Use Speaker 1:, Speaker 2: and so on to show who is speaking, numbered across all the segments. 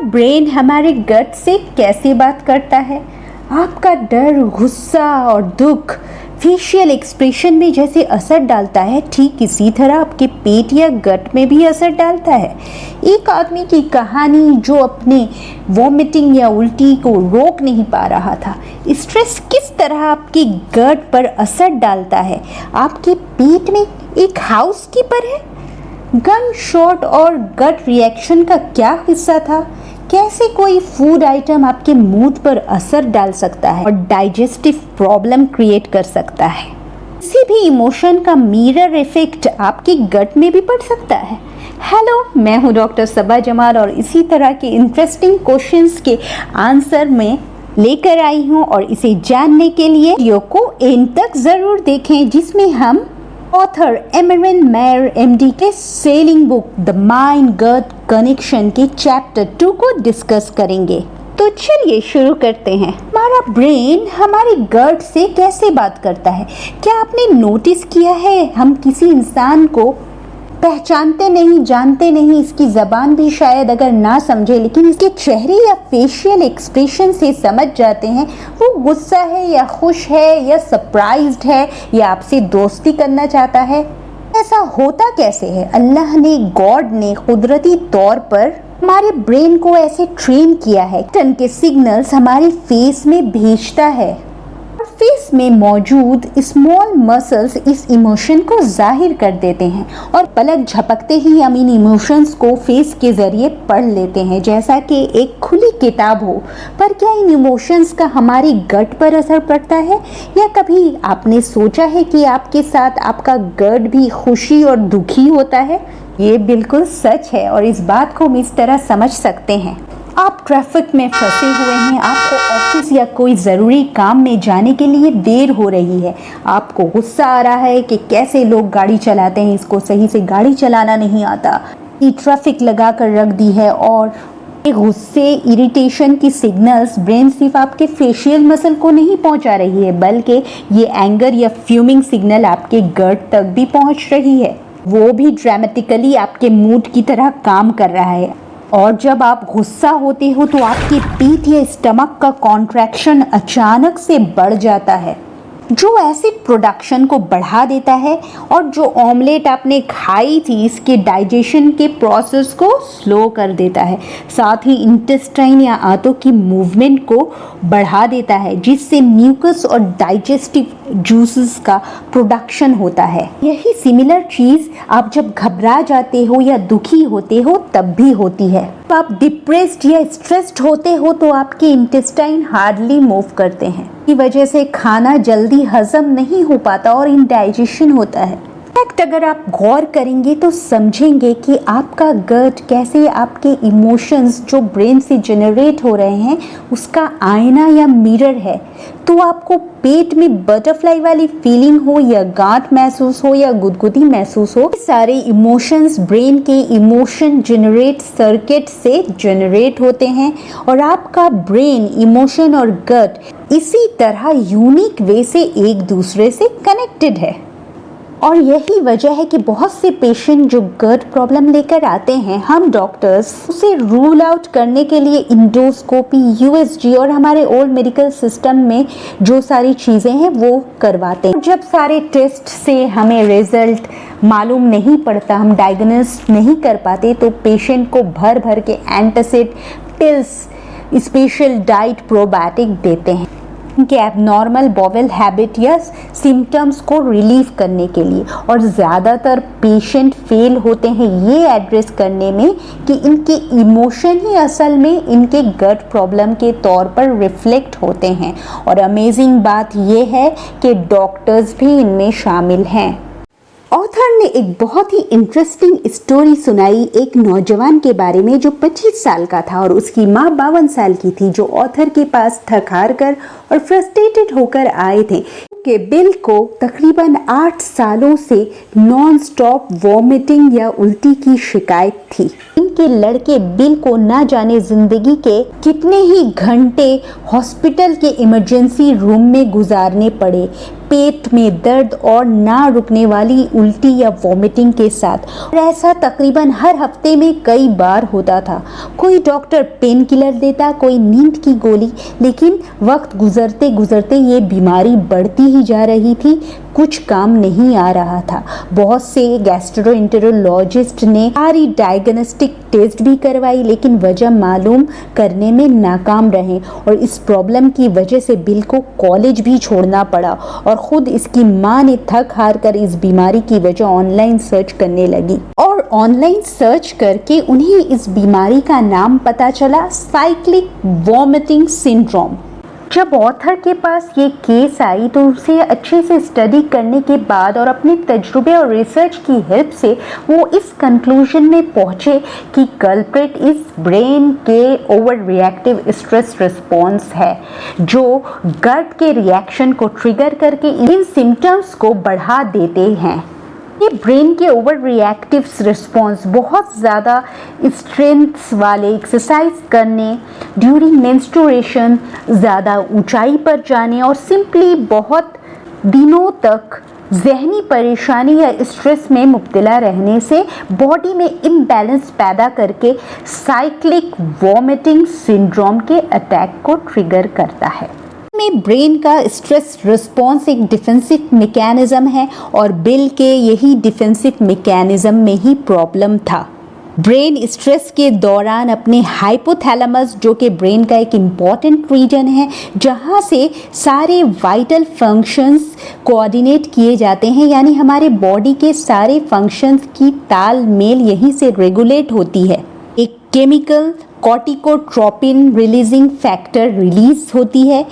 Speaker 1: Brain हमारे गट से कैसे बात करता है? आपका डर, गुस्सा और दुख फेशियल एक्सप्रेशन में जैसे असर डालता है, ठीक इसी तरह आपके पेट या गट में भी असर डालता है। एक आदमी की कहानी जो अपने वॉमिटिंग या उल्टी को रोक नहीं पा रहा था। स्ट्रेस किस तरह आपके गट पर असर डालता है। आपके पेट में एक हाउसकीपर है। गन शॉट और गट रिएक्शन का क्या हिस्सा था? कैसे कोई फूड आइटम आपके मूड पर असर डाल सकता है और डाइजेस्टिव प्रॉब्लम क्रिएट कर सकता है। किसी भी इमोशन का मिरर इफेक्ट आपके गट में भी पड़ सकता है। हेलो, मैं हूँ डॉक्टर सबा जमाल और इसी तरह के इंटरेस्टिंग क्वेश्चंस के आंसर में लेकर आई हूँ, और इसे जानने के लिए वीडियो को एंड तक जरूर देखें, जिसमें हम ऑथर एमरन मेयर एमडी के selling book the mind gut connection के चैप्टर 2 को डिस्कस करेंगे। तो चलिए शुरू करते हैं। हमारा ब्रेन हमारे गट से कैसे बात करता है? क्या आपने नोटिस किया है, हम किसी इंसान को पहचानते नहीं, जानते नहीं, इसकी ज़बान भी शायद अगर ना समझे, लेकिन इसके चेहरे या फेशियल एक्सप्रेशन से समझ जाते हैं वो गुस्सा है या खुश है या सरप्राइज्ड है या आपसे दोस्ती करना चाहता है। ऐसा होता कैसे है? अल्लाह ने, गॉड ने कुदरती तौर पर हमारे ब्रेन को ऐसे ट्रेन किया है। टन के सिग्नल्स हमारे फेस में भेजता है। फेस में मौजूद स्मॉल मसल्स इस इमोशन को जाहिर कर देते हैं और पलक झपकते ही हम इन इमोशंस को फेस के जरिए पढ़ लेते हैं, जैसा कि एक खुली किताब हो। पर क्या इन इमोशंस का हमारी गट पर असर पड़ता है? या कभी आपने सोचा है कि आपके साथ आपका गट भी खुशी और दुखी होता है? ये बिल्कुल सच है, और इस बात को हम इस तरह समझ सकते हैं। आप ट्रैफिक में फंसे हुए हैं, आपको ऑफिस या कोई ज़रूरी काम में जाने के लिए देर हो रही है। आपको गुस्सा आ रहा है कि कैसे लोग गाड़ी चलाते हैं, इसको सही से गाड़ी चलाना नहीं आता, ये ट्रैफिक लगा कर रख दी है। और गुस्से, इरिटेशन की सिग्नल्स ब्रेन सिर्फ आपके फेशियल मसल को नहीं पहुंचा रही है, बल्कि ये एंगर या फ्यूमिंग सिग्नल आपके गट तक भी पहुंच रही है। वो भी ड्रामेटिकली आपके मूड की तरह काम कर रहा है। और जब आप गुस्सा होते हो तो आपके पीठ या स्टमक का कॉन्ट्रैक्शन अचानक से बढ़ जाता है, जो एसिड प्रोडक्शन को बढ़ा देता है और जो ऑमलेट आपने खाई थी इसके डाइजेशन के प्रोसेस को स्लो कर देता है। साथ ही इंटेस्टाइन या आंतों की मूवमेंट को बढ़ा देता है, जिससे म्यूकस और डाइजेस्टिव जूसेस का प्रोडक्शन होता है। यही सिमिलर चीज़ आप जब घबरा जाते हो या दुखी होते हो तब भी होती है। जब आप डिप्रेस्ड या स्ट्रेस्ड होते हो तो आपके इंटेस्टाइन हार्डली मूव करते हैं, की वजह से खाना जल्दी हजम नहीं हो पाता और इंडाइजेशन होता है। इनफैक्ट अगर आप गौर करेंगे तो समझेंगे कि आपका गट कैसे आपके इमोशंस जो ब्रेन से जनरेट हो रहे हैं उसका आईना या मिरर है। तो आपको पेट में बटरफ्लाई वाली फीलिंग हो या गांठ महसूस हो या गुदगुदी महसूस हो, सारे इमोशंस ब्रेन के इमोशन जनरेट सर्किट से जनरेट होते हैं। और आपका ब्रेन, इमोशन और गट इसी तरह यूनिक वे से एक दूसरे से कनेक्टेड है। और यही वजह है कि बहुत से पेशेंट जो गट प्रॉब्लम लेकर आते हैं, हम डॉक्टर्स उसे रूल आउट करने के लिए इंडोस्कोपी, यूएसजी और हमारे ओल्ड मेडिकल सिस्टम में जो सारी चीज़ें हैं वो करवाते हैं। जब सारे टेस्ट से हमें रिजल्ट मालूम नहीं पड़ता, हम डायग्नोस नहीं कर पाते, तो पेशेंट को भर भर के antacid pills, special diet, probiotic देते हैं के एबनॉर्मल बॉवेल हैबिट या सिम्टम्स को रिलीव करने के लिए। और ज़्यादातर पेशेंट फेल होते हैं ये एड्रेस करने में कि इनके इमोशन ही असल में इनके गट प्रॉब्लम के तौर पर रिफ्लेक्ट होते हैं। और अमेजिंग बात ये है कि डॉक्टर्स भी इनमें शामिल हैं। ऑथर ने एक बहुत ही इंटरेस्टिंग स्टोरी सुनाई एक नौजवान के बारे में जो 25 साल का था और उसकी माँ 52 साल की थी, जो ऑथर के पास थक हार कर और फ्रस्ट्रेटेड होकर आए थे कि बिल को तकरीबन 8 सालों से नॉन स्टॉप वॉमिटिंग या उल्टी की शिकायत थी। इनके लड़के बिल को ना जाने जिंदगी के कितने ही घंटे हॉस्पिटल के इमरजेंसी रूम में गुजारने पड़े। पेट में दर्द और ना रुकने वाली उल्टी या वॉमिटिंग के साथ। और ऐसा तकरीबन हर हफ्ते में कई बार होता था। कोई डॉक्टर पेन किलर देता, कोई नींद की गोली, लेकिन वक्त गुजरते गुजरते ये बीमारी बढ़ती ही जा रही थी, कुछ काम नहीं आ रहा था। बहुत से गैस्ट्रोएंटेरोलॉजिस्ट ने सारी डायग्नोस्टिक टेस्ट भी करवाई, लेकिन वजह मालूम करने में नाकाम रहे और इस प्रॉब्लम की वजह से बिल को कॉलेज भी छोड़ना पड़ा और ख़ुद इसकी माँ ने थक हार कर इस बीमारी की वजह ऑनलाइन सर्च करने लगी और ऑनलाइन सर्च करके उन्हें इस बीमारी का नाम पता चला, साइक्लिक वॉमिटिंग सिंड्रोम। जब ऑथर के पास ये केस आई तो उसे अच्छे से स्टडी करने के बाद और अपने तजुर्बे और रिसर्च की हेल्प से वो इस कंक्लूजन में पहुँचे कि कल्प्रिट इस ब्रेन के ओवर रिएक्टिव स्ट्रेस रिस्पॉन्स है, जो गट के रिएक्शन को ट्रिगर करके इन सिम्टम्स को बढ़ा देते हैं। ये ब्रेन के ओवर रिएक्टिव रिस्पॉन्स बहुत ज़्यादा स्ट्रेंथ वाले एक्सरसाइज करने, ड्यूरिंग मेंस्ट्रुएशन, ज़्यादा ऊंचाई पर जाने और सिंपली बहुत दिनों तक जहनी परेशानी या स्ट्रेस में मुब्तला रहने से बॉडी में इम्बैलेंस पैदा करके साइक्लिक वॉमिटिंग सिंड्रोम के अटैक को ट्रिगर करता है। में ब्रेन का स्ट्रेस रिस्पॉन्स एक डिफेंसिव मैकेनिज्म है और बिल के यही डिफेंसिव मैकेनिज्म में ही प्रॉब्लम था। ब्रेन स्ट्रेस के दौरान अपने हाइपोथैलेमस, जो कि ब्रेन का एक इम्पॉर्टेंट रीजन है जहाँ से सारे वाइटल फंक्शंस कोऑर्डिनेट किए जाते हैं, यानी हमारे बॉडी के सारे फंक्शंस की तालमेल यहीं से रेगुलेट होती है। एक chemical corticotropin releasing factor release होती है,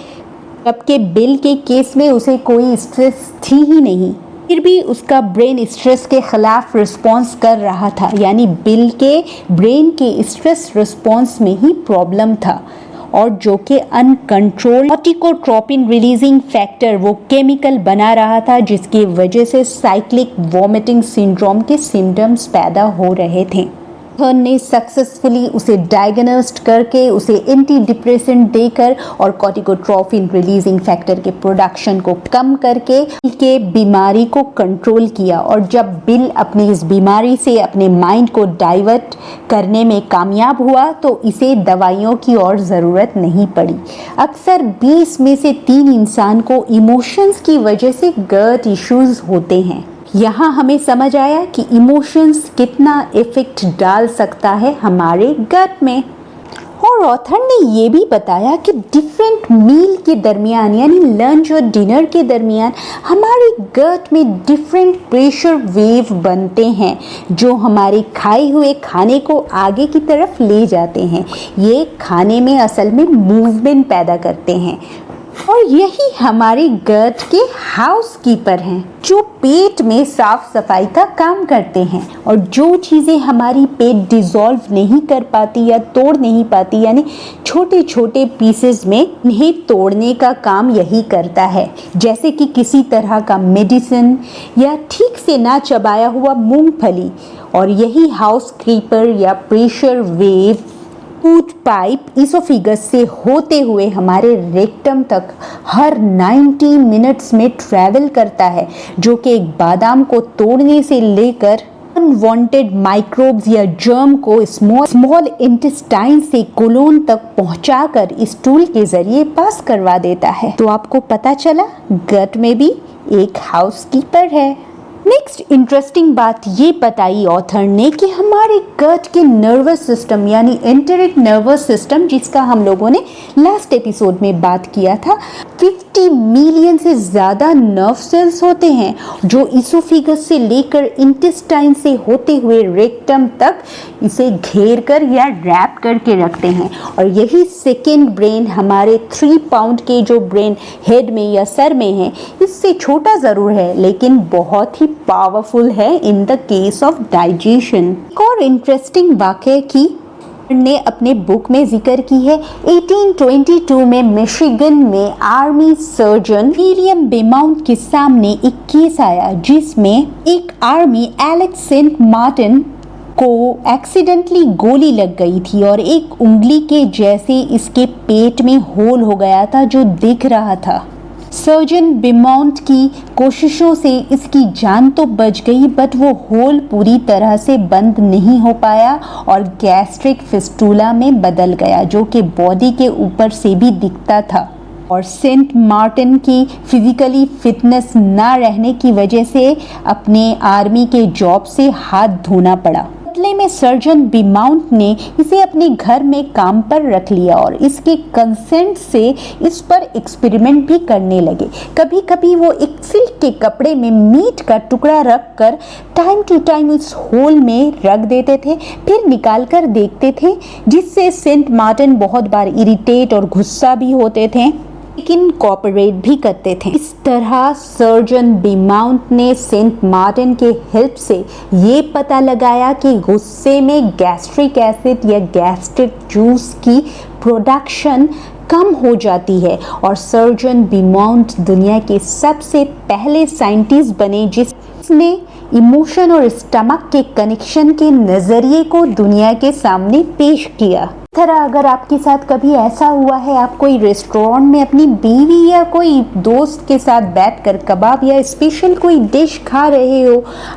Speaker 1: जबकि बिल के केस में उसे कोई स्ट्रेस थी ही नहीं, फिर भी उसका ब्रेन स्ट्रेस के खिलाफ रिस्पॉन्स कर रहा था, यानी बिल के ब्रेन के स्ट्रेस रिस्पॉन्स में ही प्रॉब्लम था और जो कि अनकंट्रोल्ड कॉर्टिकोट्रोपिन रिलीजिंग फैक्टर वो केमिकल बना रहा था, जिसकी वजह से साइक्लिक वॉमिटिंग सिंड्रोम के सिम्टम्स पैदा हो रहे थे। ने सक्सेसफुली उसे डायग्नोस्ट करके उसे एंटी डिप्रेसेंट देकर और कॉर्टिकोट्रोपिन रिलीजिंग फैक्टर के प्रोडक्शन को कम करके के बीमारी को कंट्रोल किया। और जब बिल अपनी इस बीमारी से अपने माइंड को डाइवर्ट करने में कामयाब हुआ तो इसे दवाइयों की और ज़रूरत नहीं पड़ी। अक्सर 20 में से 3 इंसान को इमोशंस की वजह से गट इश्यूज होते हैं। यहाँ हमें समझ आया कि इमोशंस कितना इफेक्ट डाल सकता है हमारे गट में। और ऑथर ने ये भी बताया कि डिफरेंट मील के दरमियान, यानी लंच और डिनर के दरमियान, हमारे गट में डिफरेंट प्रेशर वेव बनते हैं जो हमारे खाए हुए खाने को आगे की तरफ ले जाते हैं। ये खाने में असल में मूवमेंट पैदा करते हैं और यही हमारे गट के हाउस कीपर हैं, जो पेट में साफ सफाई का काम करते हैं। और जो चीज़ें हमारी पेट डिज़ोल्व नहीं कर पाती या तोड़ नहीं पाती, यानी छोटे छोटे पीसेस में इन्हें तोड़ने का काम यही करता है, जैसे कि किसी तरह का मेडिसिन या ठीक से ना चबाया हुआ मूंगफली। और यही हाउस कीपर या pressure wave food pipe oesophagus से होते हुए हमारे रेक्टम तक हर 90 मिनट्स में ट्रैवल करता है, जो कि एक बादाम को तोड़ने से लेकर अनवांटेड माइक्रोब्स या जर्म को स्मॉल इंटेस्टाइन से कोलोन तक पहुंचाकर स्टूल के जरिए पास करवा देता है। तो आपको पता चला गट में भी एक हाउसकीपर है। नेक्स्ट इंटरेस्टिंग बात ये बताई ऑथर ने कि हमारे गट के नर्वस सिस्टम, यानी एंटेरिक नर्वस सिस्टम, जिसका हम लोगों ने लास्ट एपिसोड में बात किया था, 50 मिलियन से ज़्यादा नर्व सेल्स होते हैं जो इसोफिगस से लेकर इंटेस्टाइन से होते हुए रेक्टम तक इसे घेर कर या रैप करके रखते हैं। और यही सेकेंड ब्रेन हमारे 3 पाउंड के जो ब्रेन हेड में या सर में है, इससे छोटा ज़रूर है लेकिन बहुत ही पावरफुल है in the case of digestion. एक और इंटरेस्टिंग वाक़या की ने अपने बुक में जिक्र की है। 1822 में मिशिगन में आर्मी सर्जन विलियम बेमाउंट के सामने एक केस आया जिसमें एक आर्मी एलेक्स सेंट मार्टिन को एक्सीडेंटली गोली लग गई थी और एक उंगली के जैसे इसके पेट में होल हो गया था जो दिख रहा था। सर्जन बिमॉन्ट की कोशिशों से इसकी जान तो बच गई, बट वो होल पूरी तरह से बंद नहीं हो पाया और गैस्ट्रिक फिस्टूला में बदल गया, जो कि बॉडी के ऊपर से भी दिखता था। और सेंट मार्टिन की फिजिकली फिटनेस ना रहने की वजह से अपने आर्मी के जॉब से हाथ धोना पड़ा। बदले में सर्जन बिमाउंट ने इसे अपने घर में काम पर रख लिया और इसके कंसेंट से इस पर एक्सपेरिमेंट भी करने लगे। कभी कभी वो एक सिल्क के कपड़े में मीट का टुकड़ा रख कर टाइम टू टाइम इस होल में रख देते थे, फिर निकाल कर देखते थे, जिससे सेंट मार्टिन बहुत बार इरिटेट और गुस्सा भी होते थे, लेकिन कोऑपरेट भी करते थे। इस तरह सर्जन बिमाउंट ने सेंट मार्टिन के हेल्प से ये पता लगाया कि गुस्से में गैस्ट्रिक एसिड या गैस्ट्रिक जूस की प्रोडक्शन कम हो जाती है और सर्जन बिमाउंट दुनिया के सबसे पहले साइंटिस्ट बने जिसने इमोशन और स्टमक के कनेक्शन के नज़रिए को दुनिया के सामने पेश किया। तरह अगर आपके साथ कभी ऐसा हुआ है, आप कोई रेस्टोरेंट में अपनी बीवी या कोई दोस्त के साथ बैठकर कबाब या स्पेशल कोई डिश खा रहे हो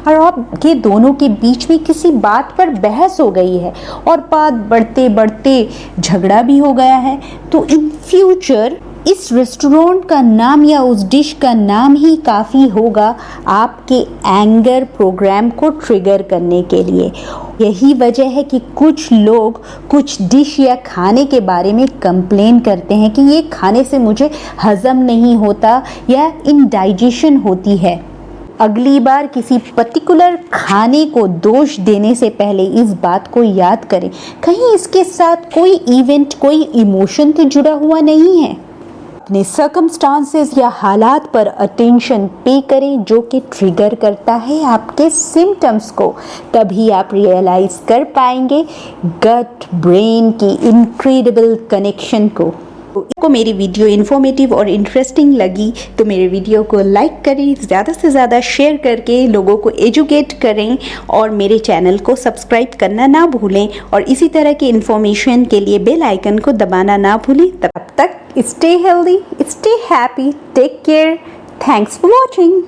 Speaker 1: और आपके दोनों के बीच में किसी बात पर बहस हो गई है और बात बढ़ते बढ़ते झगड़ा भी हो गया है, तो इन फ्यूचर इस रेस्टोरेंट का नाम या उस डिश का नाम ही काफ़ी होगा आपके एंगर प्रोग्राम को ट्रिगर करने के लिए। यही वजह है कि कुछ लोग कुछ डिश या खाने के बारे में कंप्लेन करते हैं कि ये खाने से मुझे हज़म नहीं होता या इंडाइजेशन होती है। अगली बार किसी पर्टिकुलर खाने को दोष देने से पहले इस बात को याद करें, कहीं इसके साथ कोई इवेंट, कोई इमोशन तो जुड़ा हुआ नहीं है। अपने सर्कमस्टांसेस या हालात पर अटेंशन पे करें जो कि ट्रिगर करता है आपके सिम्टम्स को, तभी आप रियलाइज कर पाएंगे गट ब्रेन की इनक्रेडिबल कनेक्शन को। आपको मेरी वीडियो इन्फॉर्मेटिव और इंटरेस्टिंग लगी तो मेरे वीडियो को लाइक करें, ज़्यादा से ज़्यादा शेयर करके लोगों को एजुकेट करें और मेरे चैनल को सब्सक्राइब करना ना भूलें और इसी तरह की इन्फॉर्मेशन के लिए बेल आइकन को दबाना ना भूलें। तब तक stay healthy, stay happy, take care, thanks for watching.